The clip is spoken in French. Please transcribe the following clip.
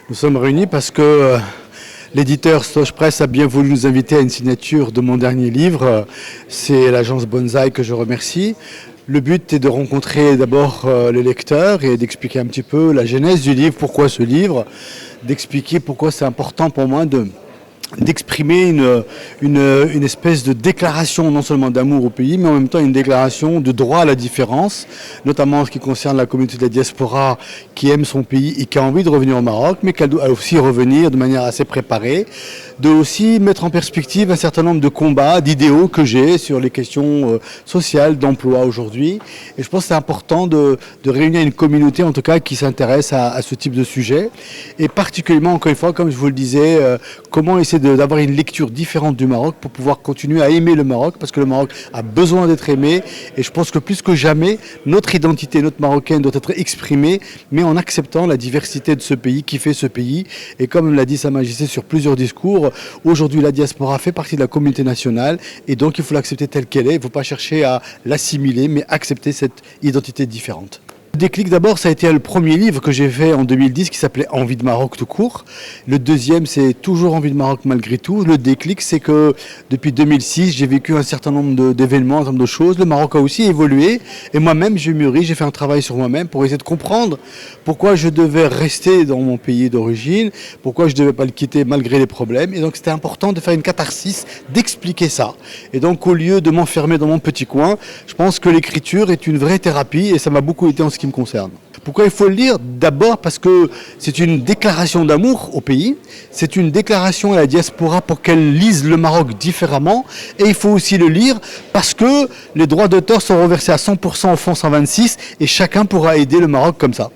Nous sommes réunis parce que l'éditeur Stoche Press a bien voulu nous inviter à une signature de mon dernier livre. C'est l'agence Bonsaï que je remercie. Le but est de rencontrer d'abord les lecteurs et d'expliquer un petit peu la genèse du livre, pourquoi ce livre, d'expliquer pourquoi c'est important pour moi d'exprimer une espèce de déclaration non seulement d'amour au pays, mais en même temps une déclaration de droit à la différence, notamment en ce qui concerne la communauté de la diaspora qui aime son pays et qui a envie de revenir au Maroc, mais qui doit aussi revenir de manière assez préparée, de aussi mettre en perspective un certain nombre de combats, d'idéaux que j'ai sur les questions sociales, d'emploi aujourd'hui. Et je pense que c'est important de réunir une communauté, en tout cas, qui s'intéresse à ce type de sujet. Et particulièrement, encore une fois, comme je vous le disais, comment essayer d'avoir une lecture différente du Maroc pour pouvoir continuer à aimer le Maroc, parce que le Maroc a besoin d'être aimé. Et je pense que plus que jamais, notre identité, notre marocaine doit être exprimée, mais en acceptant la diversité de ce pays, qui fait ce pays. Et comme l'a dit Sa Majesté sur plusieurs discours, aujourd'hui la diaspora fait partie de la communauté nationale et donc il faut l'accepter telle qu'elle est. Il ne faut pas chercher à l'assimiler, mais accepter cette identité différente. Le déclic d'abord, ça a été le premier livre que j'ai fait en 2010 qui s'appelait Envie de Maroc tout court. Le deuxième, c'est Toujours Envie de Maroc malgré tout. Le déclic, c'est que depuis 2006, j'ai vécu un certain nombre d'événements, un certain nombre de choses. Le Maroc a aussi évolué et moi-même, j'ai mûri, j'ai fait un travail sur moi-même pour essayer de comprendre pourquoi je devais rester dans mon pays d'origine, pourquoi je ne devais pas le quitter malgré les problèmes. Et donc, c'était important de faire une catharsis, d'expliquer ça. Et donc, au lieu de m'enfermer dans mon petit coin, je pense que l'écriture est une vraie thérapie et ça m'a beaucoup été en ce qui me concerne. Pourquoi il faut le lire? D'abord parce que c'est une déclaration d'amour au pays, c'est une déclaration à la diaspora pour qu'elle lise le Maroc différemment, et il faut aussi le lire parce que les droits d'auteur sont reversés à 100% au fonds 126 et chacun pourra aider le Maroc comme ça.